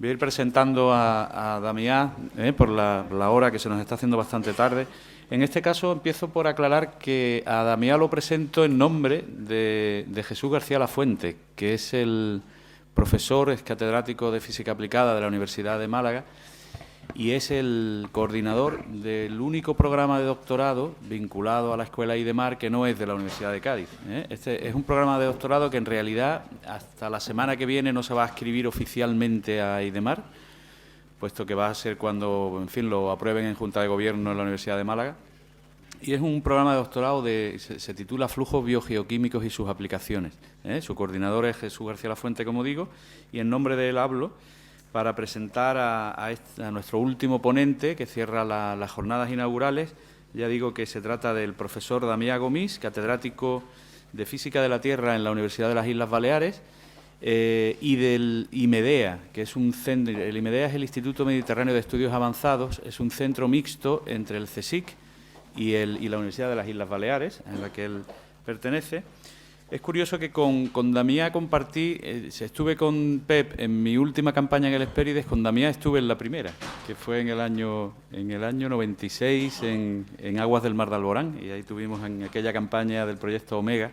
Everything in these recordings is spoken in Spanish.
Voy a ir presentando a Damià, por la hora que se nos está haciendo bastante tarde. En este caso empiezo por aclarar que a Damià lo presento en nombre de Jesús García Lafuente, que es el profesor, es catedrático de Física Aplicada de la Universidad de Málaga y es el coordinador del único programa de doctorado vinculado a la Escuela IDEMAR que no es de la Universidad de Cádiz. Este es un programa de doctorado que en realidad hasta la semana que viene no se va a adscribir oficialmente a IDEMAR, puesto que va a ser cuando, en fin, lo aprueben en Junta de Gobierno en la Universidad de Málaga. Y es un programa de doctorado se titula Flujos biogeoquímicos y sus aplicaciones. Su coordinador es Jesús García Lafuente, como digo, y en nombre de él hablo para presentar a nuestro último ponente que cierra las jornadas inaugurales. Ya digo que se trata del profesor Damià Gomis, catedrático de Física de la Tierra en la Universidad de las Islas Baleares, y del IMEDEA, que es un centro. El IMEDEA es el Instituto Mediterráneo de Estudios Avanzados, es un centro mixto entre el CSIC y la Universidad de las Islas Baleares, en la que él pertenece. Es curioso que con Damià compartí, estuve con Pep en mi última campaña en el Hespérides, con Damià estuve en la primera, que fue en el año 96 en aguas del Mar de Alborán, y ahí tuvimos en aquella campaña del proyecto Omega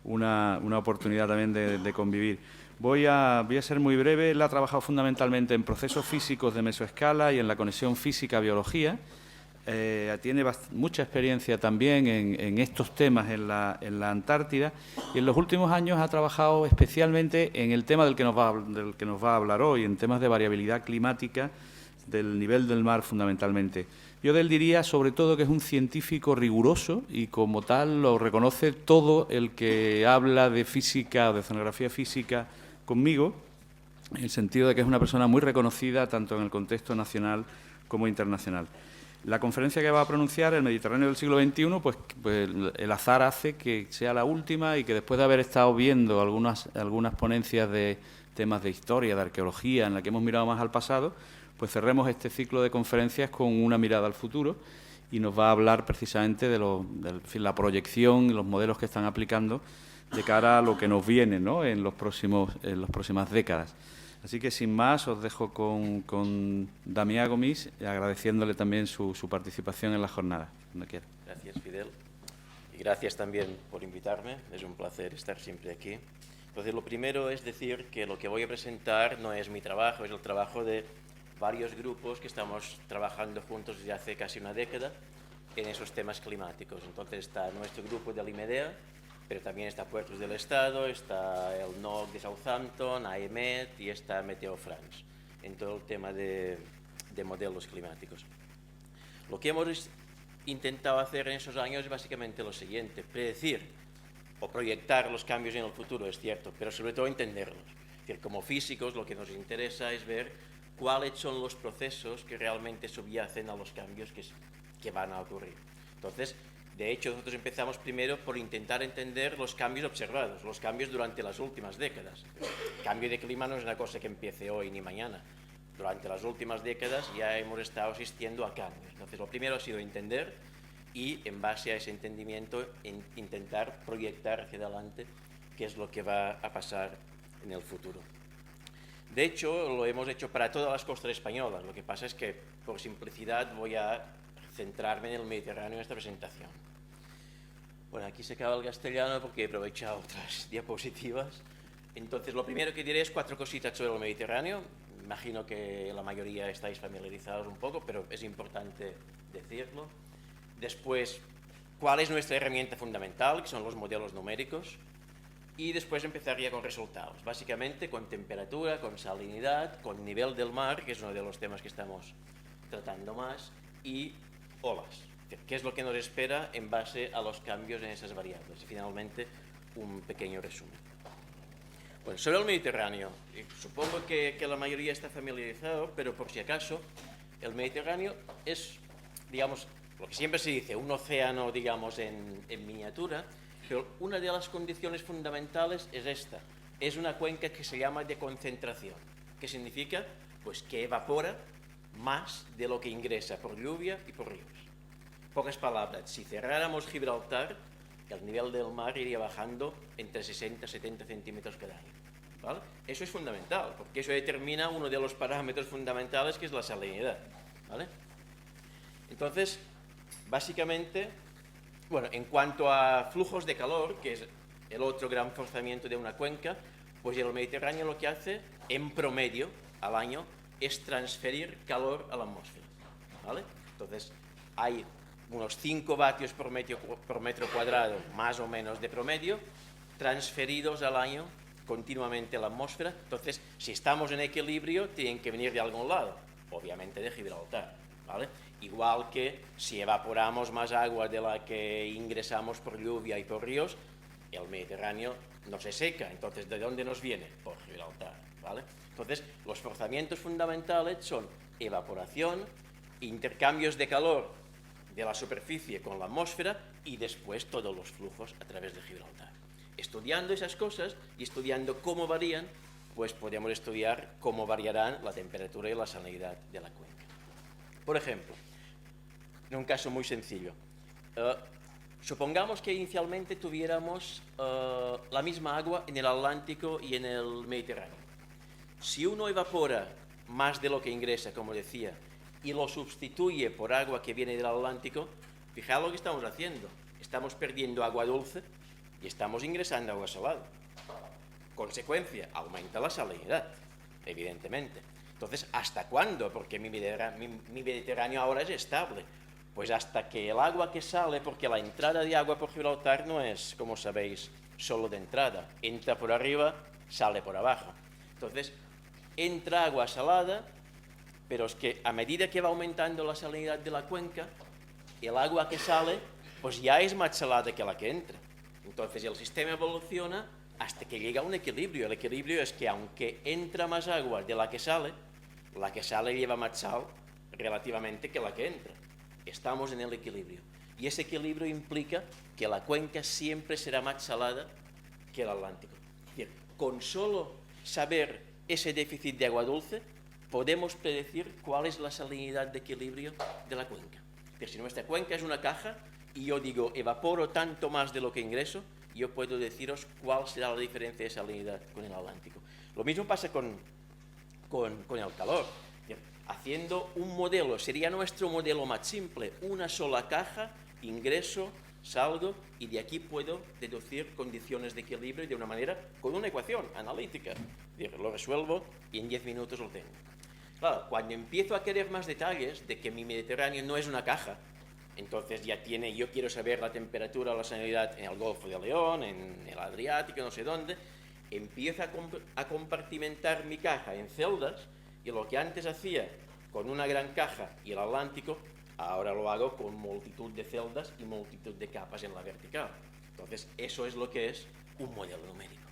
una oportunidad también de convivir. Voy a ser muy breve. Él ha trabajado fundamentalmente en procesos físicos de mesoescala y en la conexión física-biología. Tiene mucha experiencia también en estos temas en la Antártida, y en los últimos años ha trabajado especialmente en el tema del que nos va a hablar hoy, en temas de variabilidad climática del nivel del mar fundamentalmente. Yo de él diría sobre todo que es un científico riguroso y como tal lo reconoce todo el que habla de física o de oceanografía física conmigo, en el sentido de que es una persona muy reconocida tanto en el contexto nacional como internacional. La conferencia que va a pronunciar, El Mediterráneo del siglo XXI, pues el azar hace que sea la última y que después de haber estado viendo algunas ponencias de temas de historia, de arqueología, en la que hemos mirado más al pasado, pues cerremos este ciclo de conferencias con una mirada al futuro y nos va a hablar precisamente de la proyección y los modelos que están aplicando de cara a lo que nos viene, ¿no?, en las próximas décadas. Así que, sin más, os dejo con Damià Gomis, agradeciéndole también su participación en la jornada, cuando quiera. Gracias, Fidel. Y gracias también por invitarme. Es un placer estar siempre aquí. Entonces, lo primero es decir que lo que voy a presentar no es mi trabajo, es el trabajo de varios grupos que estamos trabajando juntos desde hace casi una década en esos temas climáticos. Entonces, está nuestro grupo del IMEDEA, pero también está Puertos del Estado, está el NOC de Southampton, AEMET y está Meteo France, en todo el tema de modelos climáticos. Lo que hemos intentado hacer en esos años es básicamente lo siguiente: predecir o proyectar los cambios en el futuro, es cierto, pero sobre todo entenderlos. Es decir, como físicos lo que nos interesa es ver cuáles son los procesos que realmente subyacen a los cambios que van a ocurrir. Entonces, de hecho, nosotros empezamos primero por intentar entender los cambios observados, los cambios durante las últimas décadas. El cambio de clima no es una cosa que empiece hoy ni mañana. Durante las últimas décadas ya hemos estado asistiendo a cambios. Entonces, lo primero ha sido entender y, en base a ese entendimiento, intentar proyectar hacia adelante qué es lo que va a pasar en el futuro. De hecho, lo hemos hecho para todas las costas españolas. Lo que pasa es que, por simplicidad, voy a centrarme en el Mediterráneo en esta presentación. Bueno, aquí se acaba el castellano porque he aprovechado otras diapositivas. Entonces, lo primero que diré es 4 cositas sobre el Mediterráneo. Imagino que la mayoría estáis familiarizados un poco, pero es importante decirlo. Después, ¿cuál es nuestra herramienta fundamental? Que son los modelos numéricos. Y después empezaría con resultados, básicamente con temperatura, con salinidad, con nivel del mar, que es uno de los temas que estamos tratando más, y olas. ¿Qué es lo que nos espera en base a los cambios en esas variables? Y finalmente, un pequeño resumen. Bueno, sobre el Mediterráneo, supongo que la mayoría está familiarizado, pero por si acaso, el Mediterráneo es, digamos, lo que siempre se dice, un océano, digamos, en miniatura, pero una de las condiciones fundamentales es esta. Es una cuenca que se llama de concentración. ¿Qué significa? Pues que evapora más de lo que ingresa por lluvia y por ríos. Pocas palabras, si cerráramos Gibraltar, el nivel del mar iría bajando entre 60 y 70 centímetros cada año. ¿vale? Eso es fundamental, porque eso determina uno de los parámetros fundamentales, que es la salinidad, ¿vale? Entonces, básicamente, bueno, en cuanto a flujos de calor, que es el otro gran forzamiento de una cuenca, pues el Mediterráneo lo que hace, en promedio, al año, es transferir calor a la atmósfera, ¿vale? Entonces, hay unos 5 vatios por metro cuadrado, más o menos de promedio, transferidos al año continuamente a la atmósfera. Entonces, si estamos en equilibrio, tienen que venir de algún lado, obviamente de Gibraltar, ¿vale? Igual que si evaporamos más agua de la que ingresamos por lluvia y por ríos, el Mediterráneo no se seca. Entonces, ¿de dónde nos viene? Por Gibraltar, ¿vale? Entonces, los forzamientos fundamentales son evaporación, intercambios de calor de la superficie con la atmósfera y después todos los flujos a través de Gibraltar. Estudiando esas cosas y estudiando cómo varían, pues podemos estudiar cómo variarán la temperatura y la salinidad de la cuenca. Por ejemplo, en un caso muy sencillo, supongamos que inicialmente tuviéramos la misma agua en el Atlántico y en el Mediterráneo. Si uno evapora más de lo que ingresa, como decía, y lo sustituye por agua que viene del Atlántico, fijaos lo que estamos haciendo. Estamos perdiendo agua dulce y estamos ingresando agua salada. Consecuencia, aumenta la salinidad, evidentemente. Entonces, ¿hasta cuándo? Porque mi Mediterráneo ahora es estable. Pues hasta que el agua que sale, porque la entrada de agua por Gibraltar no es, como sabéis, solo de entrada. Entra por arriba, sale por abajo. Entonces, entra agua salada, pero es que a medida que va aumentando la salinidad de la cuenca, el agua que sale, pues ya es más salada que la que entra. Entonces el sistema evoluciona hasta que llega a un equilibrio. El equilibrio es que aunque entra más agua de la que sale lleva más sal relativamente que la que entra. Estamos en el equilibrio. Y ese equilibrio implica que la cuenca siempre será más salada que el Atlántico. Es decir, con solo saber ese déficit de agua dulce, podemos predecir cuál es la salinidad de equilibrio de la cuenca. Pero si nuestra cuenca es una caja y yo digo evaporo tanto más de lo que ingreso, yo puedo deciros cuál será la diferencia de salinidad con el Atlántico. Lo mismo pasa con el calor. Haciendo un modelo, sería nuestro modelo más simple, una sola caja, ingreso, salgo, y de aquí puedo deducir condiciones de equilibrio de una manera, con una ecuación analítica. Lo resuelvo y en 10 minutos lo tengo. Claro, cuando empiezo a querer más detalles de que mi Mediterráneo no es una caja, entonces ya yo quiero saber la temperatura o la salinidad en el Golfo de León, en el Adriático, no sé dónde, empiezo a compartimentar mi caja en celdas, y lo que antes hacía con una gran caja y el Atlántico, ahora lo hago con multitud de celdas y multitud de capas en la vertical. Entonces, eso es lo que es un modelo numérico.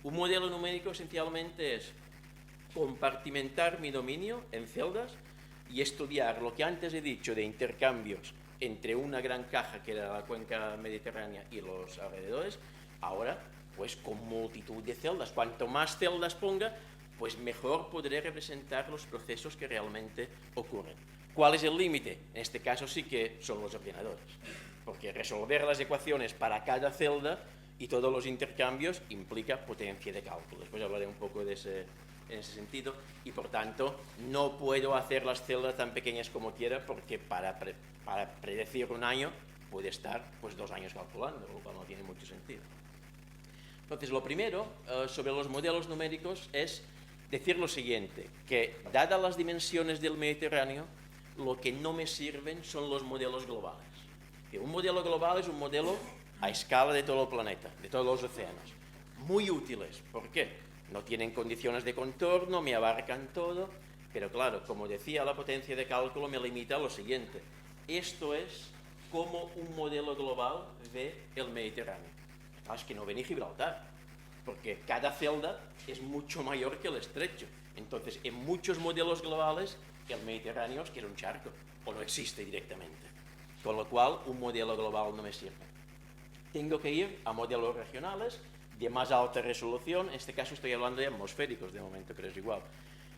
Un modelo numérico esencialmente es compartimentar mi dominio en celdas y estudiar lo que antes he dicho de intercambios entre una gran caja que era la cuenca mediterránea y los alrededores, ahora pues con multitud de celdas. Cuanto más celdas ponga, pues mejor podré representar los procesos que realmente ocurren. ¿Cuál es el límite? En este caso sí que son los ordenadores, porque resolver las ecuaciones para cada celda y todos los intercambios implica potencia de cálculo. Después hablaré un poco en ese sentido, y por tanto no puedo hacer las celdas tan pequeñas como quiera, porque para predecir un año puede estar pues 2 años calculando, lo cual no tiene mucho sentido. Entonces, lo primero sobre los modelos numéricos es decir lo siguiente, que dadas las dimensiones del Mediterráneo, lo que no me sirven son los modelos globales. Que un modelo global es un modelo a escala de todo el planeta, de todos los océanos. Muy útiles. ¿Por qué? No tienen condiciones de contorno, me abarcan todo, pero claro, como decía, la potencia de cálculo me limita a lo siguiente. Esto es como un modelo global ve el Mediterráneo. Es que no ve ni Gibraltar, porque cada celda es mucho mayor que el estrecho. Entonces, en muchos modelos globales, el Mediterráneo es que es un charco, o no existe directamente. Con lo cual, un modelo global no me sirve. Tengo que ir a modelos regionales de más alta resolución. En este caso estoy hablando de atmosféricos, de momento, pero es igual.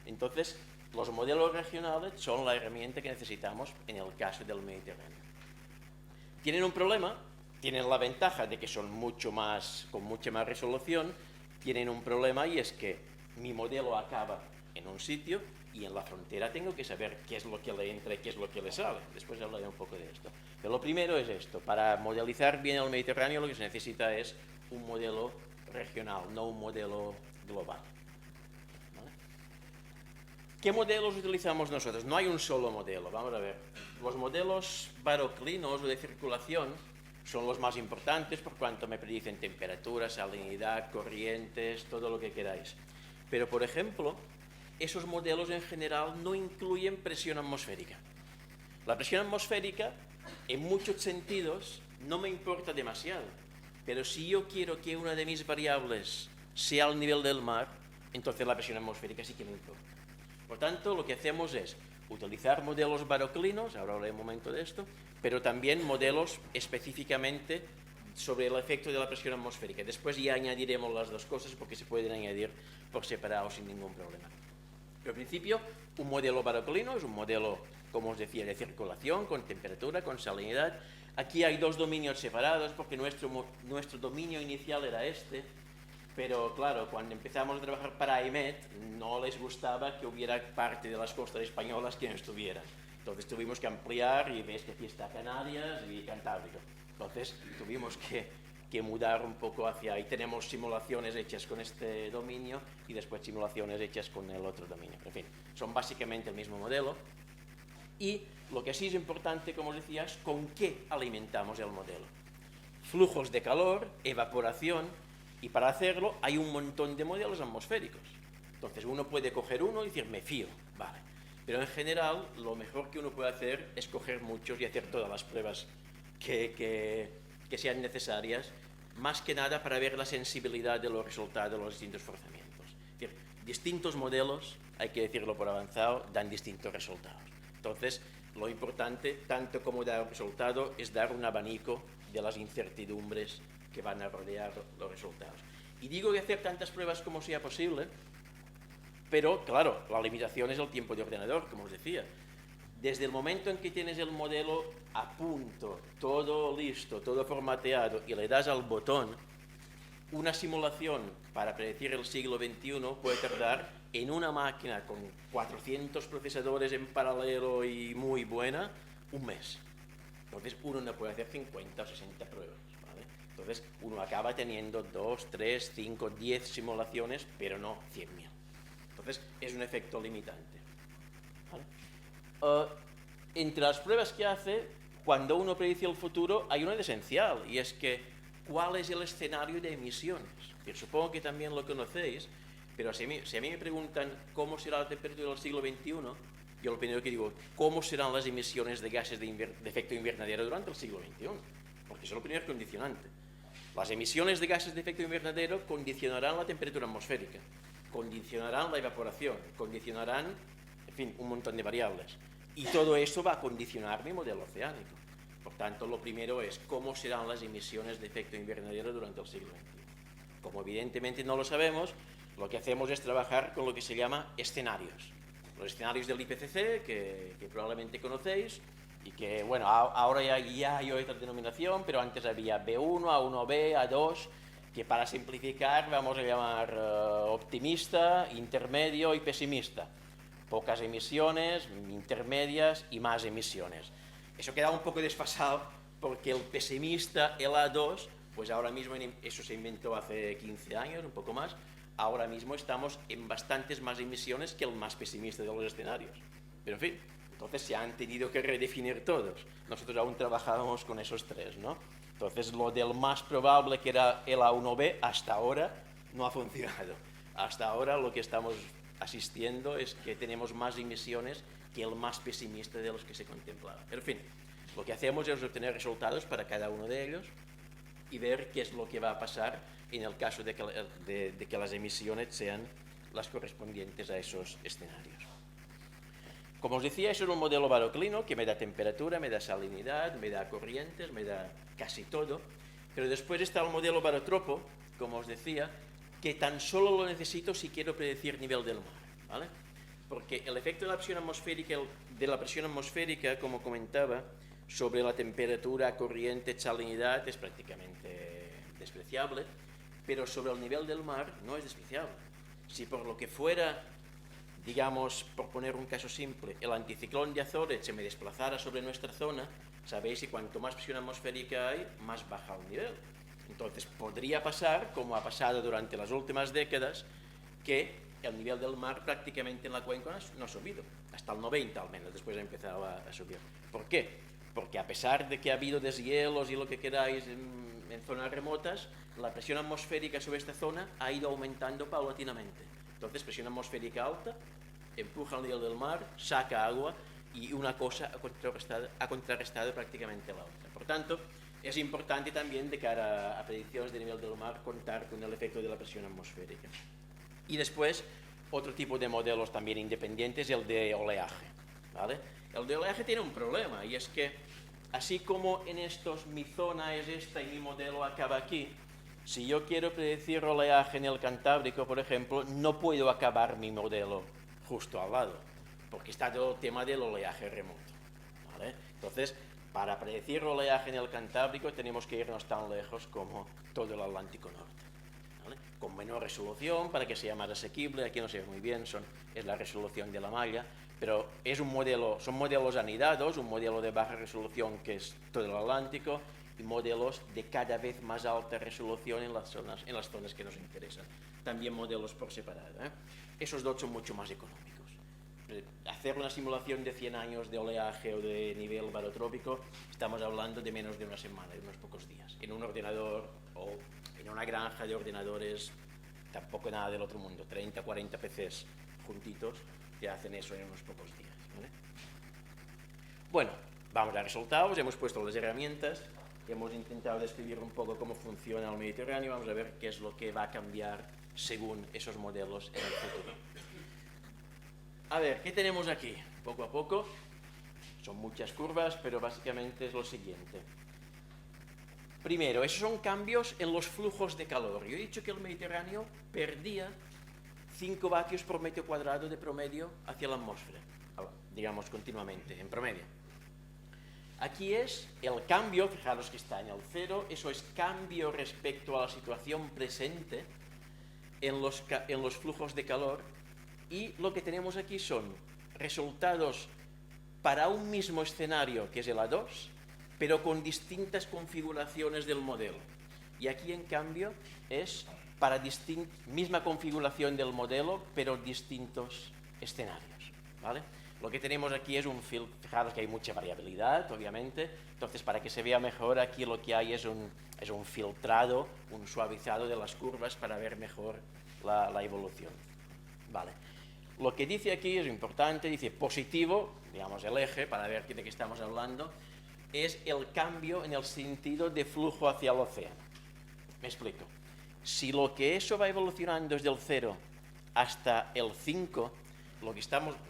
Entonces, los modelos regionales son la herramienta que necesitamos en el caso del Mediterráneo. Tienen un problema, tienen la ventaja de que son con mucha más resolución, tienen un problema y es que mi modelo acaba en un sitio y en la frontera tengo que saber qué es lo que le entra y qué es lo que le sale. Después hablaré un poco de esto. Pero lo primero es esto. Para modelizar bien el Mediterráneo lo que se necesita es un modelo regional, no un modelo global. ¿Vale? ¿Qué modelos utilizamos nosotros? No hay un solo modelo. Vamos a ver. Los modelos baroclinos o de circulación son los más importantes por cuanto me predicen temperatura, salinidad, corrientes, todo lo que queráis. Pero, por ejemplo, esos modelos en general no incluyen presión atmosférica. La presión atmosférica, en muchos sentidos, no me importa demasiado. Pero si yo quiero que una de mis variables sea el nivel del mar, entonces la presión atmosférica sí que me importa. Por tanto, lo que hacemos es utilizar modelos baroclinos, ahora hablaré un momento de esto, pero también modelos específicamente sobre el efecto de la presión atmosférica. Después ya añadiremos las dos cosas porque se pueden añadir por separado sin ningún problema. Pero al principio, un modelo baroclino es un modelo, como os decía, de circulación, con temperatura, con salinidad. Aquí hay dos dominios separados porque nuestro dominio inicial era este, pero claro, cuando empezamos a trabajar para IMET no les gustaba que hubiera parte de las costas españolas que no estuviera. Entonces tuvimos que ampliar y ves que aquí está Canarias y Cantábrico. Entonces tuvimos que mudar un poco hacia ahí. Tenemos simulaciones hechas con este dominio y después simulaciones hechas con el otro dominio. En fin, son básicamente el mismo modelo. Y lo que sí es importante, como os decía, es con qué alimentamos el modelo. Flujos de calor, evaporación, y para hacerlo hay un montón de modelos atmosféricos. Entonces uno puede coger uno y decir, me fío, vale. Pero en general, lo mejor que uno puede hacer es coger muchos y hacer todas las pruebas que sean necesarias, más que nada para ver la sensibilidad de los resultados de los distintos forzamientos. Es decir, distintos modelos, hay que decirlo por avanzado, dan distintos resultados. Entonces, lo importante, tanto como dar un resultado, es dar un abanico de las incertidumbres que van a rodear los resultados. Y digo que hacer tantas pruebas como sea posible, pero, claro, la limitación es el tiempo de ordenador, como os decía. Desde el momento en que tienes el modelo a punto, todo listo, todo formateado, y le das al botón, una simulación para predecir el siglo XXI puede tardar en una máquina con 400 procesadores en paralelo y muy buena, un mes. Entonces uno no puede hacer 50 o 60 pruebas, ¿vale? Entonces uno acaba teniendo 2, 3, 5, 10 simulaciones, pero no 100.000. Entonces es un efecto limitante, ¿vale? Entre las pruebas que hace, cuando uno predice el futuro, hay una esencial, y es que ¿cuál es el escenario de emisiones? Supongo que también lo conocéis, pero si a mí me preguntan cómo será la temperatura del siglo XXI, yo lo primero que digo, ¿cómo serán las emisiones de gases de efecto invernadero durante el siglo XXI? Porque eso es lo primer condicionante. Las emisiones de gases de efecto invernadero condicionarán la temperatura atmosférica, condicionarán la evaporación, condicionarán, en fin, un montón de variables. Y todo eso va a condicionar mi modelo oceánico. Por tanto, lo primero es cómo serán las emisiones de efecto invernadero durante el siglo XXI. Como evidentemente no lo sabemos, lo que hacemos es trabajar con lo que se llama escenarios. Los escenarios del IPCC, que probablemente conocéis, y que, bueno, ahora ya hay otra denominación, pero antes había B1, A1B, A2, que para simplificar vamos a llamar optimista, intermedio y pesimista. Pocas emisiones, intermedias y más emisiones. Eso queda un poco desfasado porque el pesimista, el A2, pues ahora mismo eso se inventó hace 15 años, un poco más, ahora mismo estamos en bastantes más emisiones que el más pesimista de los escenarios. Pero en fin, entonces se han tenido que redefinir todos. Nosotros aún trabajábamos con esos tres, ¿no? Entonces lo del más probable, que era el A1B, hasta ahora no ha funcionado. Hasta ahora lo que estamos asistiendo es que tenemos más emisiones que el más pesimista de los que se contemplaba. Pero en fin, lo que hacemos es obtener resultados para cada uno de ellos y ver qué es lo que va a pasar en el caso de que las emisiones sean las correspondientes a esos escenarios. Como os decía, eso es un modelo baroclino que me da temperatura, me da salinidad, me da corrientes, me da casi todo, pero después está el modelo barotropo, como os decía, que tan solo lo necesito si quiero predecir nivel del mar, ¿vale? Porque el efecto de la presión atmosférica, como comentaba, sobre la temperatura, corriente, salinidad es prácticamente despreciable, pero sobre el nivel del mar no es despreciable. Si por lo que fuera, digamos, por poner un caso simple, el anticiclón de Azores se me desplazara sobre nuestra zona, sabéis que cuanto más presión atmosférica hay, más baja el nivel. Entonces podría pasar, como ha pasado durante las últimas décadas, que el nivel del mar prácticamente en la cuenca no ha subido, hasta el 90 al menos, después ha empezado a subir. ¿Por qué? Porque a pesar de que ha habido deshielos y lo que queráis en zonas remotas, la presión atmosférica sobre esta zona ha ido aumentando paulatinamente. Entonces, presión atmosférica alta, empuja el nivel del mar, saca agua y una cosa ha contrarrestado prácticamente la otra. Por tanto, es importante también de cara a predicciones de nivel del mar contar con el efecto de la presión atmosférica. Y después, otro tipo de modelos también independientes, el de oleaje, ¿vale? El de oleaje tiene un problema, y es que, así como en estos mi zona es esta y mi modelo acaba aquí, si yo quiero predecir oleaje en el Cantábrico, por ejemplo, no puedo acabar mi modelo justo al lado, porque está todo el tema del oleaje remoto, ¿vale? Entonces, para predecir oleaje en el Cantábrico tenemos que irnos tan lejos como todo el Atlántico Norte, ¿vale? Con menor resolución para que sea más asequible. Aquí no se ve muy bien, es la resolución de la malla, pero son modelos anidados, un modelo de baja resolución que es todo el Atlántico y modelos de cada vez más alta resolución en las zonas que nos interesan. También modelos por separado, ¿eh? Esos dos son mucho más económicos. Hacer una simulación de 100 años de oleaje o de nivel barotrópico, estamos hablando de menos de una semana, de unos pocos días. En un ordenador o en una granja de ordenadores, tampoco nada del otro mundo, 30, 40 PCs juntitos, te hacen eso en unos pocos días, ¿vale? Bueno, vamos a resultados, hemos puesto las herramientas, hemos intentado describir un poco cómo funciona el Mediterráneo, vamos a ver qué es lo que va a cambiar según esos modelos en el futuro. A ver, ¿qué tenemos aquí? Poco a poco, son muchas curvas, pero básicamente es lo siguiente. Primero, esos son cambios en los flujos de calor. Yo he dicho que el Mediterráneo perdía 5 vatios por metro cuadrado de promedio hacia la atmósfera, digamos continuamente, en promedio. Aquí es el cambio, fijaros que está en el 0, eso es cambio respecto a la situación presente en los flujos de calor, y lo que tenemos aquí son resultados para un mismo escenario, que es el A2, pero con distintas configuraciones del modelo. Y aquí, en cambio, es para misma configuración del modelo, pero distintos escenarios, ¿vale? Lo que tenemos aquí es un filtro, fijaros que hay mucha variabilidad, obviamente, entonces para que se vea mejor aquí lo que hay es un filtrado, un suavizado de las curvas para ver mejor la evolución, ¿vale? Lo que dice aquí es importante, dice positivo, digamos el eje, para ver de qué estamos hablando, es el cambio en el sentido de flujo hacia el océano. Me explico. Si lo que eso va evolucionando es del 0 hasta el 5,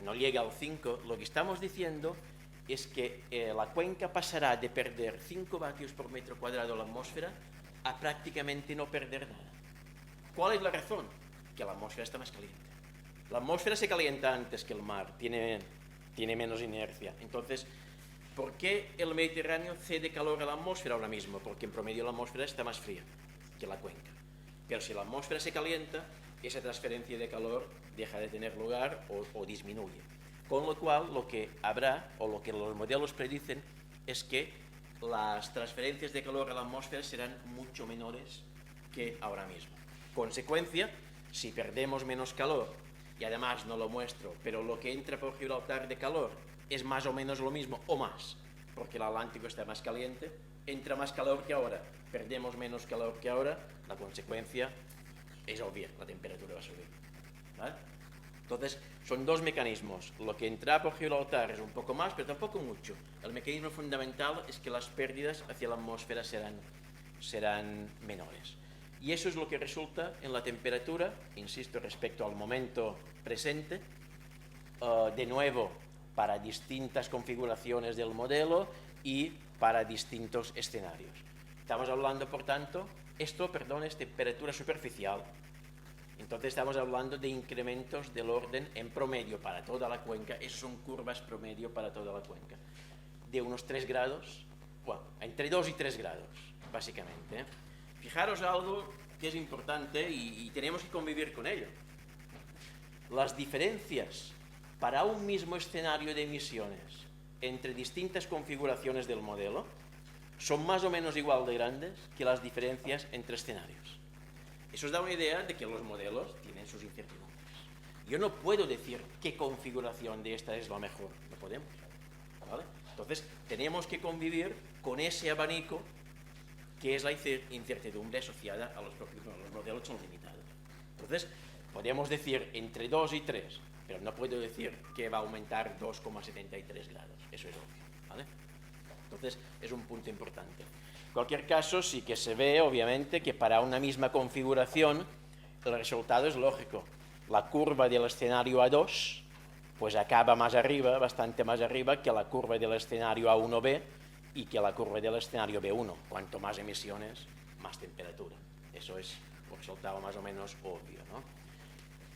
no llega al 5, lo que estamos diciendo es que la cuenca pasará de perder 5 vatios por metro cuadrado a la atmósfera a prácticamente no perder nada. ¿Cuál es la razón? Que la atmósfera está más caliente. La atmósfera se calienta antes que el mar, tiene menos inercia. Entonces, ¿por qué el Mediterráneo cede calor a la atmósfera ahora mismo? Porque en promedio la atmósfera está más fría que la cuenca. Pero si la atmósfera se calienta, esa transferencia de calor deja de tener lugar o disminuye. Con lo cual, lo que habrá, o lo que los modelos predicen, es que las transferencias de calor a la atmósfera serán mucho menores que ahora mismo. Consecuencia, si perdemos menos calor, y además no lo muestro, pero lo que entra por Gibraltar de calor es más o menos lo mismo, o más, porque el Atlántico está más caliente, entra más calor que ahora, perdemos menos calor que ahora, la consecuencia es obvia, la temperatura va a subir, ¿vale? Entonces, son dos mecanismos. Lo que entra por Gibraltar es un poco más, pero tampoco mucho. El mecanismo fundamental es que las pérdidas hacia la atmósfera serán menores. Y eso es lo que resulta en la temperatura, insisto, respecto al momento presente, de nuevo, para distintas configuraciones del modelo y para distintos escenarios. Estamos hablando, por tanto, esto es temperatura superficial. Entonces estamos hablando de incrementos del orden en promedio para toda la cuenca, esas son curvas promedio para toda la cuenca, de unos 3 grados, bueno, entre 2 y 3 grados, básicamente, ¿eh? Fijaros algo, que es importante y tenemos que convivir con ello. Las diferencias para un mismo escenario de emisiones entre distintas configuraciones del modelo son más o menos igual de grandes que las diferencias entre escenarios. Eso os da una idea de que los modelos tienen sus incertidumbres. Yo no puedo decir qué configuración de esta es la mejor, no podemos, ¿vale? Entonces, tenemos que convivir con ese abanico que es la incertidumbre asociada a los modelos son limitados. Entonces, podemos decir entre 2 y 3, pero no puedo decir que va a aumentar 2,73 grados, eso es obvio, ¿vale? Entonces, es un punto importante. En cualquier caso, sí que se ve, obviamente, que para una misma configuración el resultado es lógico. La curva del escenario A2 pues acaba más arriba, bastante más arriba que la curva del escenario A1B y que la curva del escenario B1. Cuanto más emisiones, más temperatura. Eso es un resultado más o menos obvio, ¿no?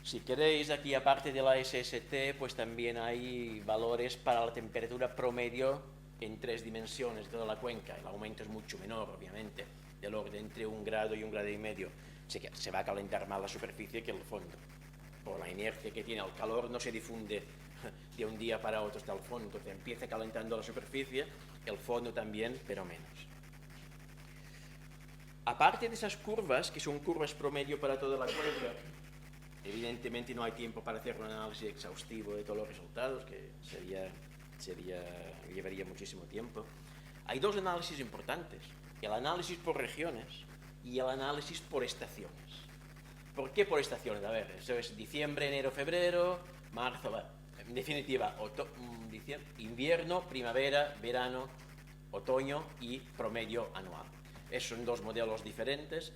Si queréis, aquí aparte de la SST, pues también hay valores para la temperatura promedio en 3 dimensiones de toda la cuenca. El aumento es mucho menor, obviamente, del orden entre 1 grado y 1,5 grados. Se va a calentar más la superficie que el fondo. Por la inercia que tiene el calor, no se difunde de un día para otro hasta el fondo. Entonces empieza calentando la superficie, el fondo también, pero menos. Aparte de esas curvas, que son curvas promedio para toda la cuenca, evidentemente no hay tiempo para hacer un análisis exhaustivo de todos los resultados, que llevaría muchísimo tiempo. Hay 2 análisis importantes, el análisis por regiones y el análisis por estaciones. ¿Por qué por estaciones? A ver, eso es diciembre, enero, febrero, marzo, en definitiva, invierno, primavera, verano, otoño y promedio anual. Esos son 2 modelos diferentes.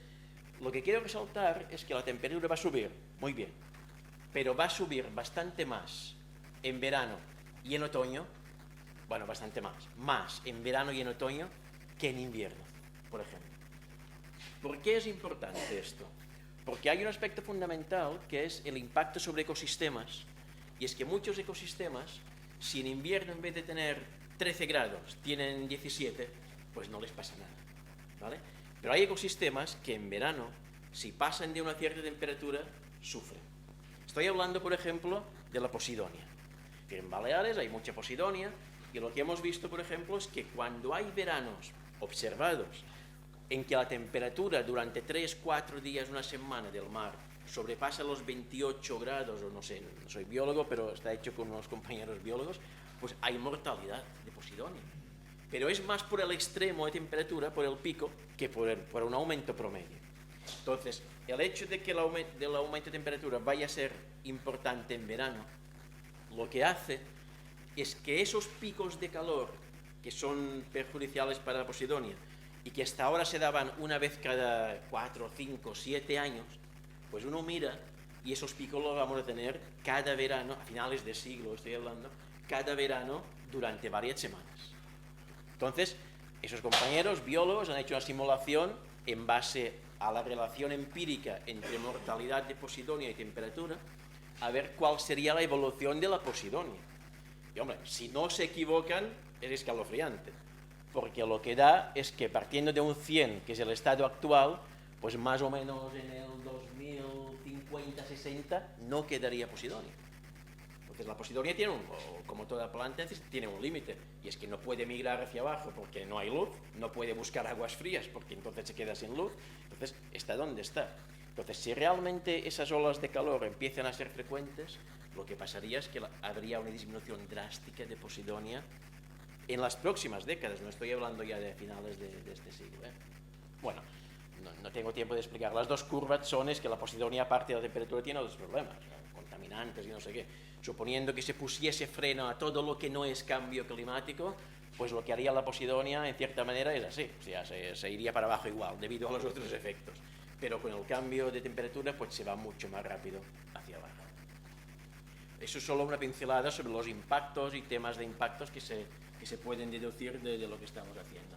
Lo que quiero resaltar es que la temperatura va a subir, muy bien, pero va a subir bastante más en verano y en otoño, bueno, bastante más en verano y en otoño que en invierno, por ejemplo. ¿Por qué es importante esto? Porque hay un aspecto fundamental que es el impacto sobre ecosistemas, y es que muchos ecosistemas, si en invierno en vez de tener 13 grados tienen 17, pues no les pasa nada, ¿vale? Pero hay ecosistemas que en verano, si pasan de una cierta temperatura, sufren. Estoy hablando, por ejemplo, de la Posidonia. En Baleares hay mucha Posidonia, y lo que hemos visto, por ejemplo, es que cuando hay veranos observados en que la temperatura durante 3, 4 días, una semana del mar sobrepasa los 28 grados, o no sé, no soy biólogo, pero está hecho con unos compañeros biólogos, pues hay mortalidad de Posidonia. Pero es más por el extremo de temperatura, por el pico, que por un aumento promedio. Entonces, el hecho de que el aumento de temperatura vaya a ser importante en verano, lo que hace es que esos picos de calor, que son perjudiciales para la Posidonia, y que hasta ahora se daban una vez cada 4, 5, 7 años, pues uno mira y esos picos los vamos a tener cada verano, a finales de siglo estoy hablando, cada verano durante varias semanas. Entonces, esos compañeros biólogos han hecho una simulación en base a la relación empírica entre mortalidad de Posidonia y temperatura, a ver cuál sería la evolución de la Posidonia. Y hombre, si no se equivocan, es escalofriante, porque lo que da es que partiendo de un 100, que es el estado actual, pues más o menos en el 2050-60 no quedaría Posidonia. Entonces la Posidonia tiene como toda planta, tiene un límite, y es que no puede migrar hacia abajo porque no hay luz, no puede buscar aguas frías porque entonces se queda sin luz, entonces está donde está. Entonces, si realmente esas olas de calor empiezan a ser frecuentes, lo que pasaría es que habría una disminución drástica de Posidonia en las próximas décadas, no estoy hablando ya de finales de este siglo. Bueno, no tengo tiempo de explicar. Las 2 curvas son es que la Posidonia, aparte de la temperatura, tiene otros problemas, contaminantes y no sé qué. Suponiendo que se pusiese freno a todo lo que no es cambio climático, pues lo que haría la Posidonia, en cierta manera, es así. O sea, se iría para abajo igual, debido a los otros efectos. Pero con el cambio de temperatura, pues se va mucho más rápido hacia abajo. Eso es solo una pincelada sobre los impactos y temas de impactos que se pueden deducir de lo que estamos haciendo.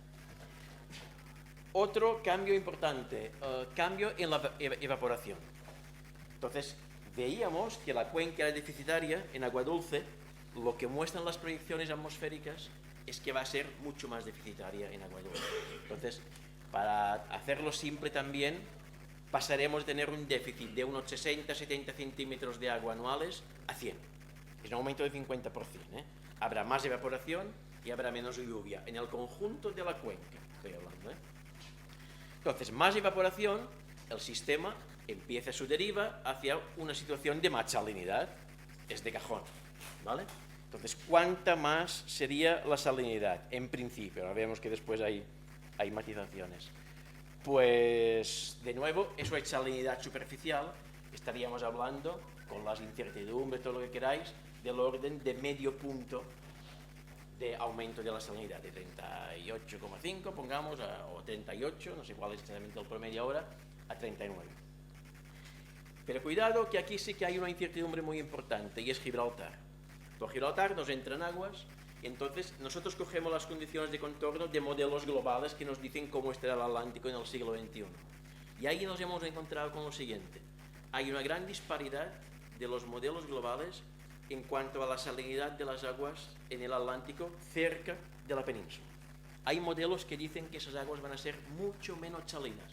Otro cambio importante, cambio en la evaporación. Entonces, veíamos que la cuenca era deficitaria en agua dulce, lo que muestran las proyecciones atmosféricas es que va a ser mucho más deficitaria en agua dulce. Entonces, para hacerlo simple también, pasaremos de tener un déficit de unos 60-70 centímetros de agua anuales a 100. Es un aumento del 50%. Habrá más evaporación y habrá menos lluvia en el conjunto de la cuenca, estoy hablando. Entonces, más evaporación, el sistema empieza su deriva hacia una situación de más salinidad, es de cajón, ¿vale? Entonces, ¿cuánta más sería la salinidad? En principio, ahora vemos que después hay matizaciones. Pues, de nuevo, eso es salinidad superficial, estaríamos hablando, con las incertidumbres, todo lo que queráis, del orden de medio punto de aumento de la salinidad, de 38,5, pongamos, o 38, no sé cuál es exactamente el promedio ahora, a 39. Pero cuidado que aquí sí que hay una incertidumbre muy importante, y es Gibraltar. Por Gibraltar nos entran aguas, y entonces nosotros cogemos las condiciones de contorno de modelos globales que nos dicen cómo estará el Atlántico en el siglo XXI. Y ahí nos hemos encontrado con lo siguiente. Hay una gran disparidad de los modelos globales en cuanto a la salinidad de las aguas en el Atlántico cerca de la península. Hay modelos que dicen que esas aguas van a ser mucho menos salinas,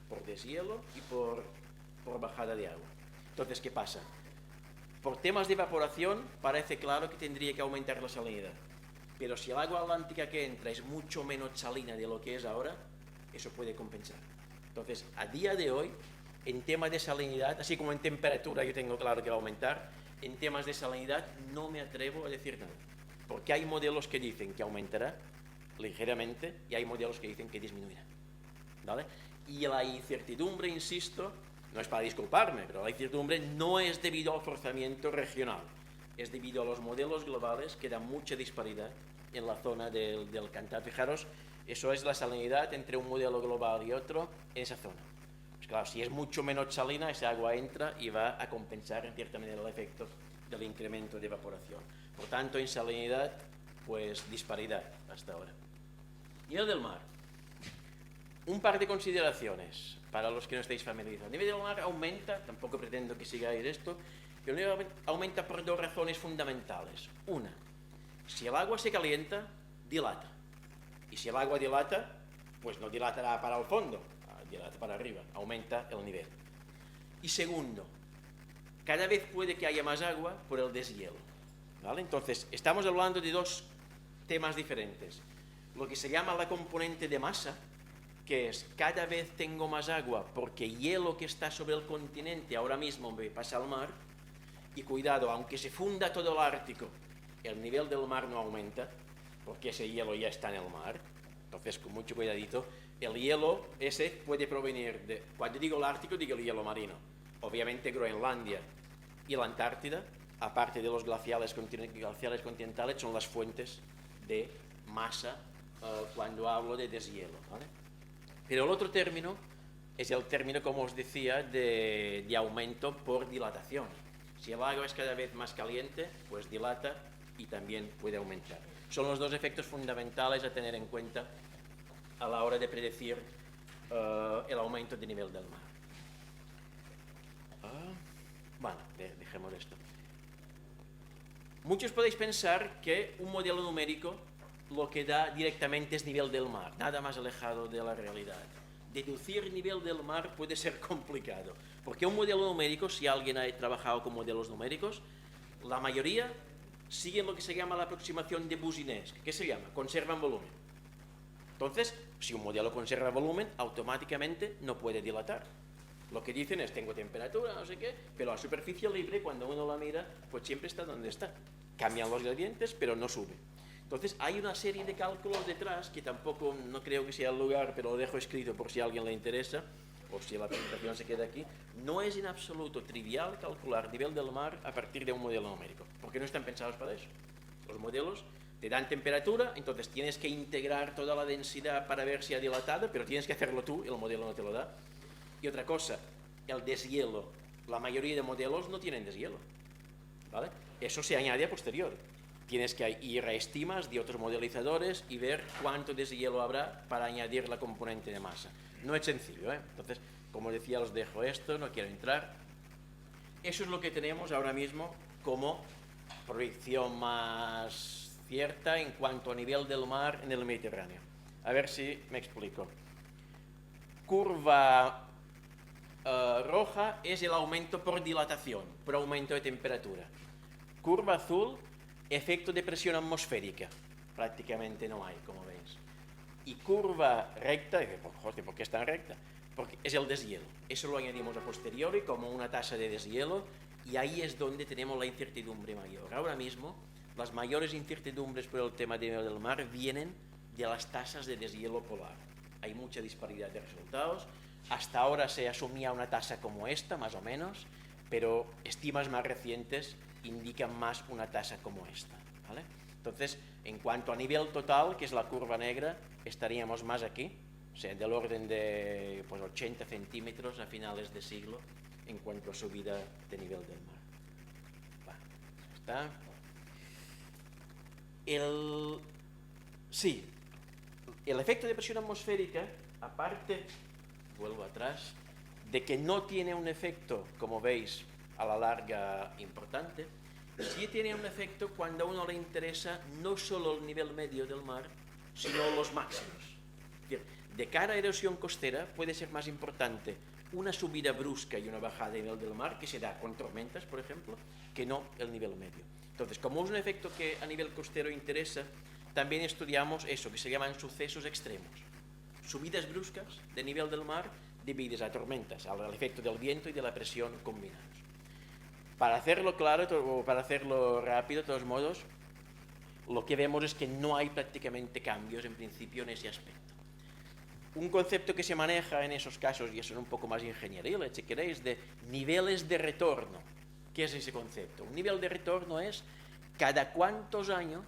por deshielo y por bajada de agua. Entonces, ¿qué pasa? Por temas de evaporación parece claro que tendría que aumentar la salinidad, pero si el agua atlántica que entra es mucho menos salina de lo que es ahora, eso puede compensar. Entonces, a día de hoy, en temas de salinidad, así como en temperatura yo tengo claro que va a aumentar, en temas de salinidad no me atrevo a decir nada, porque hay modelos que dicen que aumentará ligeramente y hay modelos que dicen que disminuirá, ¿vale? Y la incertidumbre, insisto, no es para disculparme, pero la incertidumbre no es debido al forzamiento regional, es debido a los modelos globales que dan mucha disparidad en la zona del Cantar. Fijaros, eso es la salinidad entre un modelo global y otro en esa zona. Pues claro, si es mucho menos salina, esa agua entra y va a compensar en cierta manera el efecto del incremento de evaporación. Por tanto, en salinidad, pues disparidad hasta ahora. Nivel del mar. Un par de consideraciones para los que no estéis familiarizados. El nivel del mar aumenta, tampoco pretendo que sigáis esto, pero el nivel aumenta por dos razones fundamentales. Una, si el agua se calienta, dilata. Y si el agua dilata, pues no dilatará para el fondo, dilata para arriba, aumenta el nivel. Y segundo, cada vez puede que haya más agua por el deshielo, ¿vale? Entonces, estamos hablando de dos temas diferentes. Lo que se llama la componente de masa, que es cada vez tengo más agua porque hielo que está sobre el continente ahora mismo me pasa al mar, y cuidado, aunque se funda todo el Ártico, el nivel del mar no aumenta, porque ese hielo ya está en el mar. Entonces, con mucho cuidadito, el hielo ese puede provenir de, cuando digo el Ártico, digo el hielo marino. Obviamente Groenlandia y la Antártida, aparte de los glaciales continentales, son las fuentes de masa cuando hablo de deshielo, ¿vale? Pero el otro término es el término, como os decía, de aumento por dilatación. Si el agua es cada vez más caliente, pues dilata y también puede aumentar. Son los dos efectos fundamentales a tener en cuenta a la hora de predecir el aumento de nivel del mar. Bueno, dejemos esto. Muchos podéis pensar que un modelo numérico lo que da directamente es nivel del mar, nada más alejado de la realidad. Deducir nivel del mar puede ser complicado, porque un modelo numérico, si alguien ha trabajado con modelos numéricos, la mayoría siguen lo que se llama la aproximación de Boussinesq. ¿Qué se llama? Conservan volumen. Entonces, si un modelo conserva volumen, automáticamente no puede dilatar. Lo que dicen es, tengo temperatura, no sé qué, pero a superficie libre, cuando uno la mira, pues siempre está donde está. Cambian los gradientes, pero no sube. Entonces, hay una serie de cálculos detrás, que tampoco, no creo que sea el lugar, pero lo dejo escrito por si a alguien le interesa, o si la presentación se queda aquí. No es en absoluto trivial calcular nivel del mar a partir de un modelo numérico, porque no están pensados para eso. Los modelos te dan temperatura, entonces tienes que integrar toda la densidad para ver si ha dilatado, pero tienes que hacerlo tú, el modelo no te lo da. Y otra cosa, el deshielo. La mayoría de modelos no tienen deshielo, ¿vale? Eso se añade a posteriori. Tienes que ir a estimas de otros modelizadores y ver cuánto deshielo habrá para añadir la componente de masa. No es sencillo, ¿eh? Entonces, como decía, os dejo esto, no quiero entrar. Eso es lo que tenemos ahora mismo como proyección más cierta en cuanto a nivel del mar en el Mediterráneo. A ver si me explico. Curva roja es el aumento por dilatación, por aumento de temperatura. Curva azul, efecto de presión atmosférica. Prácticamente no hay, como veis. Y curva recta, joder, ¿por qué es tan recta? Porque es el deshielo. Eso lo añadimos a posteriori como una tasa de deshielo y ahí es donde tenemos la incertidumbre mayor. Ahora mismo, las mayores incertidumbres por el tema del nivel del mar vienen de las tasas de deshielo polar. Hay mucha disparidad de resultados. Hasta ahora se asumía una tasa como esta, más o menos, pero estimas más recientes indican más una tasa como esta, ¿vale? Entonces, en cuanto a nivel total, que es la curva negra, estaríamos más aquí, o sea, del orden de 80 centímetros a finales de siglo en cuanto a subida de nivel del mar. Va, ¿está? El efecto de presión atmosférica, aparte, vuelvo atrás, de que no tiene un efecto, como veis, a la larga importante, sí tiene un efecto cuando a uno le interesa no solo el nivel medio del mar, sino los máximos. Es decir, de cara a erosión costera puede ser más importante una subida brusca y una bajada de nivel del mar, que se da con tormentas, por ejemplo, que no el nivel medio. Entonces, como es un efecto que a nivel costero interesa, también estudiamos eso, que se llaman sucesos extremos. Subidas bruscas de nivel del mar debidas a tormentas, al efecto del viento y de la presión combinados. Para hacerlo claro o para hacerlo rápido, de todos modos, lo que vemos es que no hay prácticamente cambios en principio en ese aspecto. Un concepto que se maneja en esos casos, y eso es un poco más ingenieril, si queréis, de niveles de retorno. ¿Qué es ese concepto? Un nivel de retorno es cada cuántos años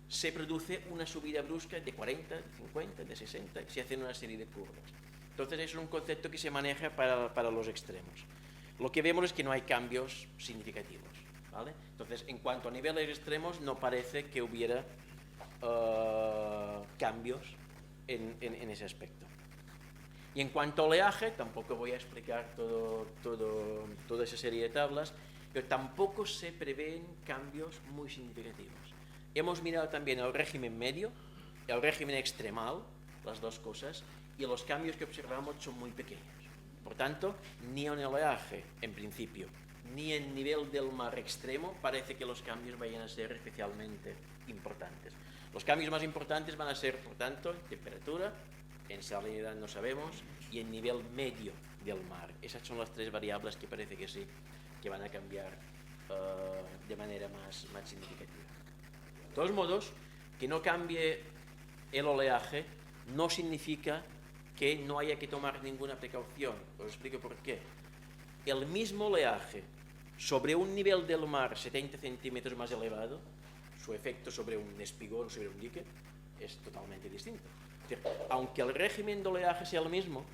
se produce una subida brusca de 40, de 50, de 60, y se hacen una serie de curvas. Entonces eso es un concepto que se maneja para los extremos. Lo que vemos es que no hay cambios significativos, ¿vale? Entonces, en cuanto a niveles extremos, no parece que hubiera cambios en ese aspecto. Y en cuanto a oleaje, tampoco voy a explicar toda esa serie de tablas, pero tampoco se prevén cambios muy significativos. Hemos mirado también el régimen medio, el régimen extremal, las dos cosas, y los cambios que observamos son muy pequeños. Por tanto, ni en el oleaje, en principio, ni en nivel del mar extremo, parece que los cambios vayan a ser especialmente importantes. Los cambios más importantes van a ser, por tanto, en temperatura, en salinidad no sabemos, y en nivel medio del mar. Esas son las tres variables que parece que sí, que van a cambiar de manera más significativa. De todos modos, que no cambie el oleaje no significa que no haya que tomar ninguna precaución. Os explico por qué. El mismo oleaje sobre un nivel del mar 70 centímetros más elevado, su efecto sobre un espigón o sobre un dique es totalmente distinto. Es decir, aunque el régimen de oleaje sea el mismo,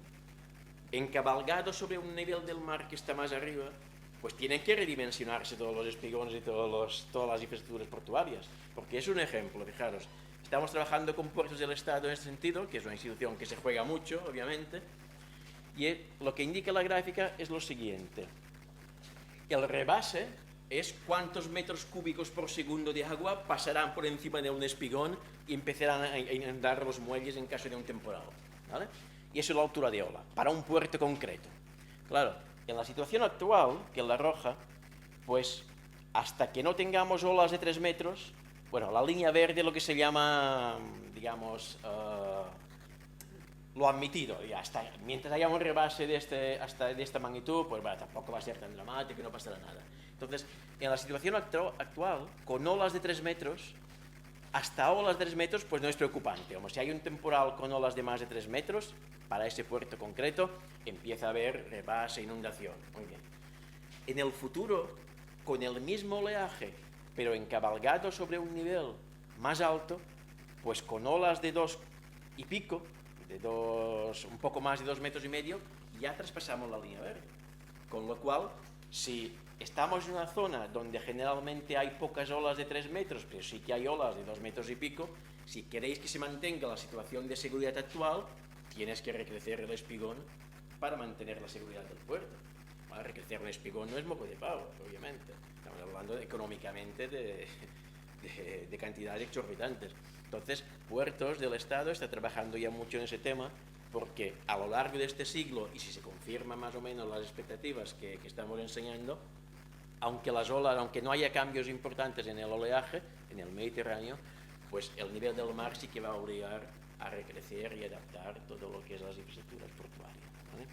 encabalgado sobre un nivel del mar que está más arriba, pues tienen que redimensionarse todos los espigones y todas las infraestructuras portuarias. Porque es un ejemplo, fijaros. Estamos trabajando con Puertos del Estado en este sentido, que es una institución que se juega mucho, obviamente, y lo que indica la gráfica es lo siguiente. El rebase es cuántos metros cúbicos por segundo de agua pasarán por encima de un espigón y empezarán a inundar los muelles en caso de un temporal, ¿vale? Y eso es la altura de ola, para un puerto concreto. Claro, en la situación actual, que es la roja, pues hasta que no tengamos olas de 3 metros, bueno, la línea verde lo que se llama, digamos, lo admitido. Y hasta, mientras haya un rebase de esta magnitud, pues bueno, tampoco va a ser tan dramático y no pasará nada. Entonces, en la situación actual, con olas de 3 metros, hasta olas de 3 metros, pues no es preocupante. Como si hay un temporal con olas de más de 3 metros, para ese puerto concreto, empieza a haber rebase, inundación. Muy bien. En el futuro, con el mismo oleaje, pero encabalgado sobre un nivel más alto, pues con olas de 2 y pico, un poco más de 2,5 metros, ya traspasamos la línea verde. Con lo cual, si estamos en una zona donde generalmente hay pocas olas de 3 metros, pero sí que hay olas de 2 metros y pico, si queréis que se mantenga la situación de seguridad actual, tienes que recrecer el espigón para mantener la seguridad del puerto. Para recrecer un espigón no es moco de pavo, obviamente. Estamos hablando económicamente de cantidades exorbitantes. Entonces, Puertos del Estado está trabajando ya mucho en ese tema porque a lo largo de este siglo, y si se confirman más o menos las expectativas que estamos enseñando, aunque las olas, aunque no haya cambios importantes en el oleaje, en el Mediterráneo, pues el nivel del mar sí que va a obligar a recrecer y adaptar todo lo que es las infraestructuras portuarias, ¿vale?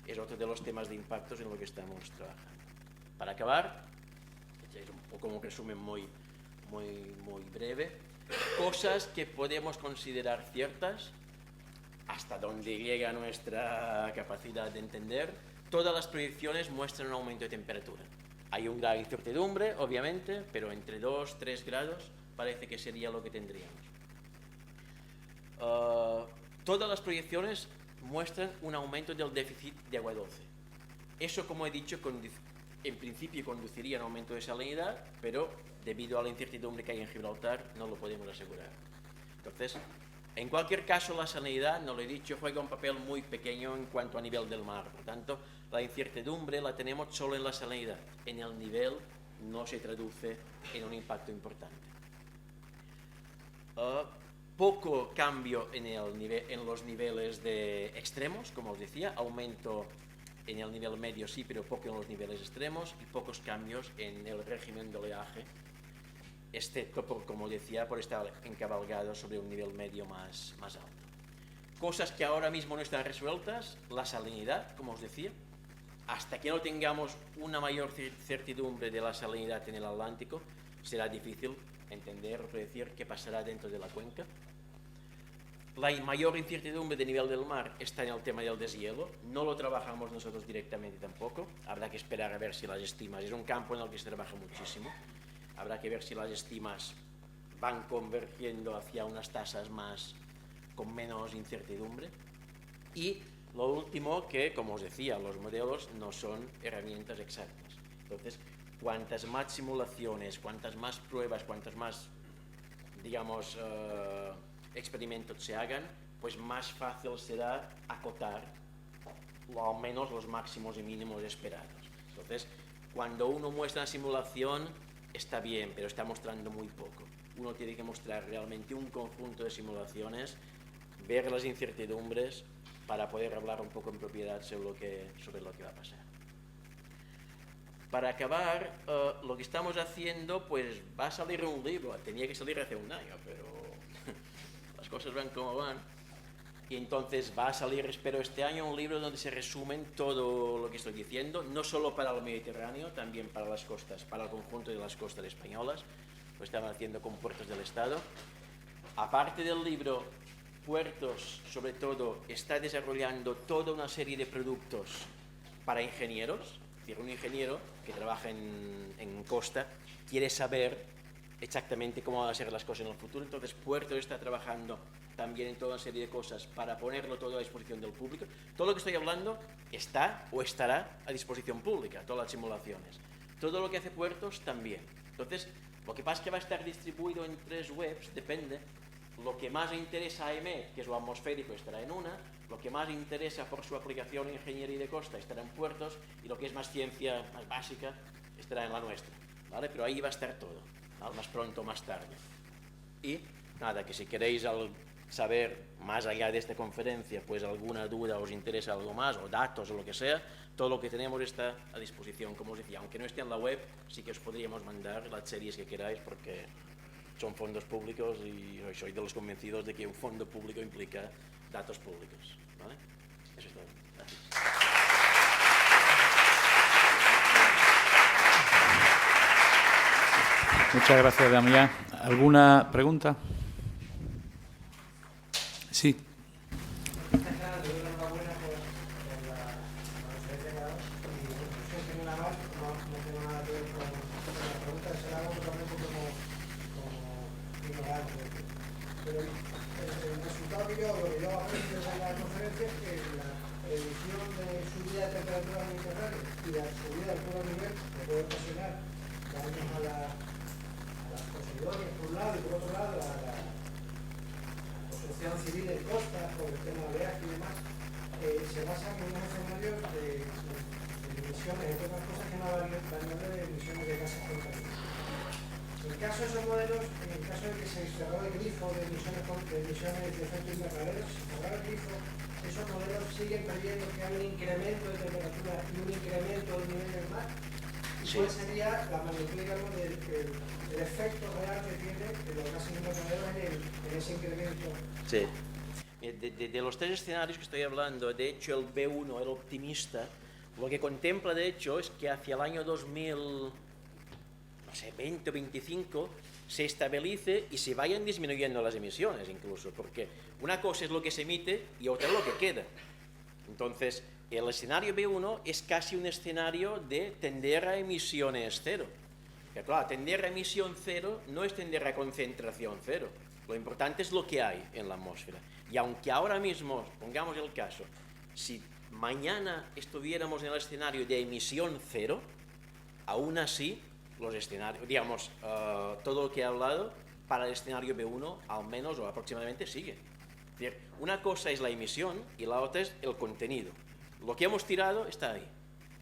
Es otro de los temas de impactos en lo que estamos trabajando. Para acabar, es un poco un resumen muy breve, cosas que podemos considerar ciertas, hasta donde llega nuestra capacidad de entender. Todas las proyecciones muestran un aumento de temperatura. Hay un grado de incertidumbre, obviamente, pero entre 2 y 3 grados parece que sería lo que tendríamos. Todas las proyecciones muestran un aumento del déficit de agua dulce. Eso, como he dicho, en principio conduciría a un aumento de salinidad, pero debido a la incertidumbre que hay en Gibraltar no lo podemos asegurar. Entonces, en cualquier caso, la salinidad, no lo he dicho, juega un papel muy pequeño en cuanto a nivel del mar. Por tanto, la incertidumbre la tenemos solo en la salinidad. En el nivel no se traduce en un impacto importante. Poco cambio en los niveles de extremos, como os decía, aumento en el nivel medio sí, pero poco en los niveles extremos, y pocos cambios en el régimen de oleaje, excepto, como decía, por estar encabalgado sobre un nivel medio más alto. Cosas que ahora mismo no están resueltas: la salinidad, como os decía. Hasta que no tengamos una mayor certidumbre de la salinidad en el Atlántico, será difícil entender o predecir qué pasará dentro de la cuenca. La mayor incertidumbre de nivel del mar está en el tema del deshielo. No lo trabajamos nosotros directamente tampoco. Habrá que esperar a ver si las estimas, es un campo en el que se trabaja muchísimo, habrá que ver si las estimas van convergiendo hacia unas tasas con menos incertidumbre. Y lo último, que, como os decía, los modelos no son herramientas exactas. Entonces, cuantas más simulaciones, cuantas más pruebas, cuantas más, digamos, experimentos se hagan, pues más fácil será acotar al menos los máximos y mínimos esperados. Entonces, cuando uno muestra una simulación, está bien, pero está mostrando muy poco. Uno tiene que mostrar realmente un conjunto de simulaciones, ver las incertidumbres, para poder hablar un poco en propiedad sobre lo que va a pasar. Para acabar, lo que estamos haciendo, pues va a salir un libro. Tenía que salir hace un año, pero las cosas van como van. Y entonces va a salir, espero, este año un libro donde se resumen todo lo que estoy diciendo, no solo para el Mediterráneo, también para las costas, para el conjunto de las costas españolas. Lo estamos haciendo con Puertos del Estado. Aparte del libro, Puertos, sobre todo, está desarrollando toda una serie de productos para ingenieros. Es decir, un ingeniero que trabaja en costa quiere saber exactamente cómo van a ser las cosas en el futuro. Entonces, Puertos está trabajando también en toda una serie de cosas para ponerlo todo a disposición del público. Todo lo que estoy hablando está o estará a disposición pública, todas las simulaciones. Todo lo que hace Puertos también. Entonces, lo que pasa es que va a estar distribuido en 3 webs, depende. Lo que más interesa a EMET, que es lo atmosférico, estará en una. Lo que más interesa por su aplicación en ingeniería de costa estará en Puertos, y lo que es más ciencia, más básica, estará en la nuestra, ¿vale? Pero ahí va a estar todo, ¿vale? Más pronto o más tarde. Y nada, que si queréis saber más allá de esta conferencia, pues alguna duda, os interesa algo más, o datos o lo que sea, todo lo que tenemos está a disposición, como os decía. Aunque no esté en la web, sí que os podríamos mandar las series que queráis, porque son fondos públicos y soy de los convencidos de que un fondo público implica datos públicos, ¿vale? Eso es todo. Gracias. Muchas gracias, Damián. ¿Alguna pregunta? Sí. Pero el resultado que yo aprendo de la conferencia es que la predicción de subida de temperatura mediterránea y la subida del fuego a nivel que puede ocasionar daños a las poseidores por un lado, y por otro lado a la construcción civil en costas por el tema de oleaje y demás, se basan en unos escenarios de emisiones, entre otras cosas, que una variable de emisiones de gases contaminantes. el caso de esos modelos, en el caso de que se cerrara el grifo de emisiones de efecto invernadero, si se cerrara el grifo, esos modelos siguen previendo que hay un incremento de temperatura y un incremento del nivel del mar. ¿Y cuál sería la magnitud, digamos, del efecto real que tiene los gases invernaderos en ese incremento? Sí. De los tres escenarios que estoy hablando, de hecho el B1, el optimista, lo que contempla de hecho es que hacia el año 2020 o 25 se estabilice y se vayan disminuyendo las emisiones incluso, porque una cosa es lo que se emite y otra es lo que queda. Entonces, el escenario B1 es casi un escenario de tender a emisiones cero. Pero claro, tender a emisión cero no es tender a concentración cero. Lo importante es lo que hay en la atmósfera. Y aunque ahora mismo, pongamos el caso, si mañana estuviéramos en el escenario de emisión cero, aún así, los escenarios, digamos, todo lo que he hablado, para el escenario B1, al menos o aproximadamente sigue. Es decir, una cosa es la emisión y la otra es el contenido. Lo que hemos tirado está ahí.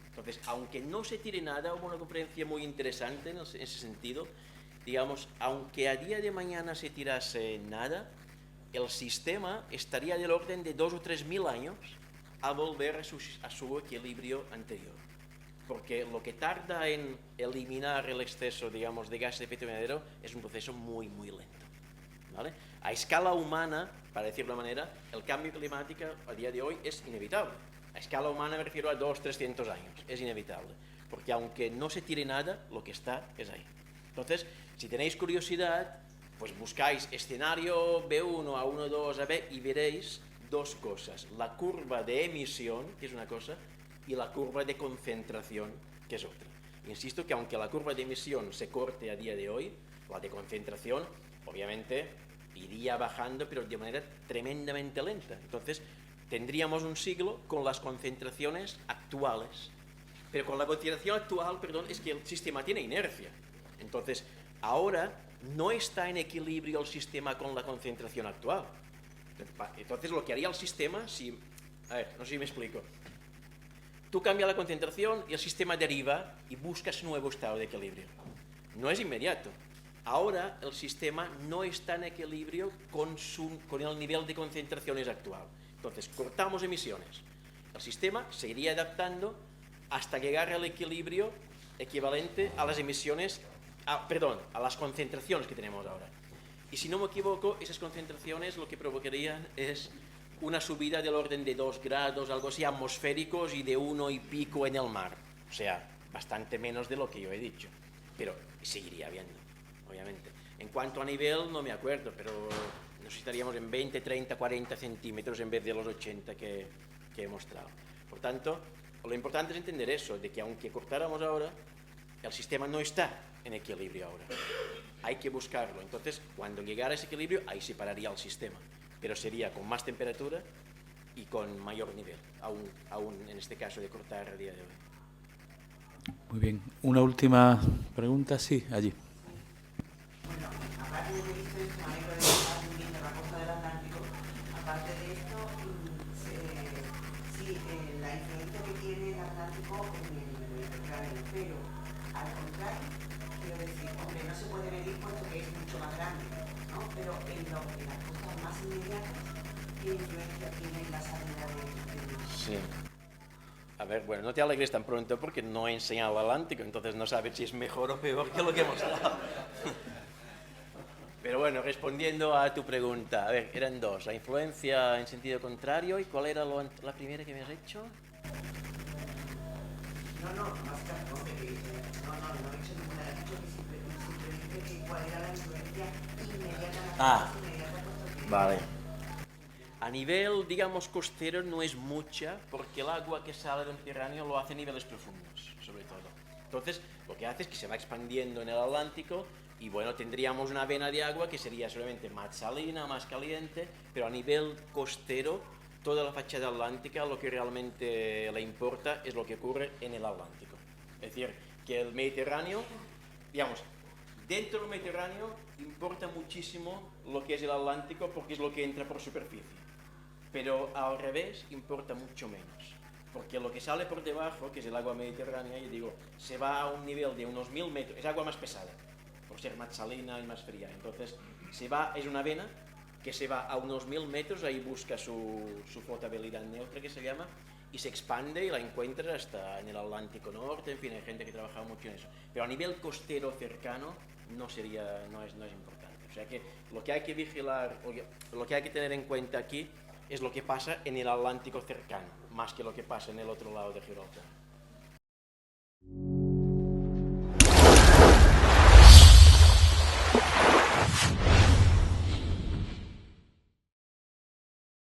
Entonces, aunque no se tire nada, hubo una conferencia muy interesante en ese sentido. Digamos, aunque a día de mañana se tirase nada, el sistema estaría del orden de 2 o 3 mil años a volver a su equilibrio anterior. Porque lo que tarda en eliminar el exceso, digamos, de gases de efecto invernadero es un proceso muy, muy lento, ¿vale? A escala humana, para decirlo de una manera, el cambio climático a día de hoy es inevitable. A escala humana me refiero a 200-300 años, es inevitable. Porque aunque no se tire nada, lo que está es ahí. Entonces, si tenéis curiosidad, pues buscáis escenario B1, A1, 2, AB y veréis dos cosas. La curva de emisión, que es una cosa, y la curva de concentración, que es otra. Insisto que aunque la curva de emisión se corte a día de hoy, la de concentración, obviamente, iría bajando, pero de manera tremendamente lenta. Entonces, tendríamos un siglo con las concentraciones actuales. Pero con la concentración actual, perdón, es que el sistema tiene inercia. Entonces, ahora no está en equilibrio el sistema con la concentración actual. Entonces, lo que haría el sistema, si... A ver, no sé si me explico. Tú cambias la concentración y el sistema deriva y buscas un nuevo estado de equilibrio. No es inmediato. Ahora el sistema no está en equilibrio con el nivel de concentraciones actual. Entonces, cortamos emisiones. El sistema se iría adaptando hasta llegar al equilibrio equivalente a las emisiones, a las concentraciones que tenemos ahora. Y si no me equivoco, esas concentraciones lo que provocarían es una subida del orden de 2 grados, algo así, atmosféricos y de 1 y pico en el mar. O sea, bastante menos de lo que yo he dicho. Pero seguiría habiendo, obviamente. En cuanto a nivel, no me acuerdo, pero nos estaríamos en 20, 30, 40 centímetros en vez de los 80 que he mostrado. Por tanto, lo importante es entender eso, de que aunque cortáramos ahora, el sistema no está en equilibrio ahora. Hay que buscarlo. Entonces, cuando llegara a ese equilibrio, ahí se pararía el sistema. Pero sería con más temperatura y con mayor nivel, aún en este caso de cortar a día de hoy. Muy bien. Una última pregunta, sí, allí. Bueno, aparte de esto, me alegro de estar viviendo la costa del Atlántico. Aparte de esto, sí, la influencia que tiene el Atlántico en el Mediterráneo, pero al contrario, quiero decir, hombre, no se puede medir puesto que es mucho más grande, ¿no? Pero en las costas más inmediatas, ¿qué influencia tiene la salida de... Sí. A ver, bueno, no te alegres tan pronto porque no he enseñado el Atlántico, entonces no sabes si es mejor o peor que lo que hemos hablado. Pero bueno, respondiendo a tu pregunta, a ver, eran dos, la influencia en sentido contrario, ¿y cuál era la primera que me has hecho? No he hecho ninguna, he dicho que simplemente que cuál era la influencia inmediata, Vale. A nivel, digamos, costero no es mucha, porque el agua que sale del Mediterráneo lo hace a niveles profundos, sobre todo. Entonces, lo que hace es que se va expandiendo en el Atlántico y, bueno, tendríamos una vena de agua que sería solamente más salina, más caliente, pero a nivel costero, toda la fachada atlántica, lo que realmente le importa es lo que ocurre en el Atlántico. Es decir, que el Mediterráneo, digamos, dentro del Mediterráneo importa muchísimo lo que es el Atlántico porque es lo que entra por superficie. Pero al revés importa mucho menos, porque lo que sale por debajo, que es el agua mediterránea, yo digo, se va a un nivel de unos 1000 metros, es agua más pesada, por ser más salina y más fría. Entonces es una vena que se va a unos 1000 metros, ahí busca su flotabilidad neutra, que se llama, y se expande y la encuentras hasta en el Atlántico Norte. En fin, hay gente que ha trabajado mucho en eso. Pero a nivel costero cercano no es importante. O sea que lo que hay que vigilar, lo que hay que tener en cuenta aquí es lo que pasa en el Atlántico cercano, más que lo que pasa en el otro lado de Gibraltar.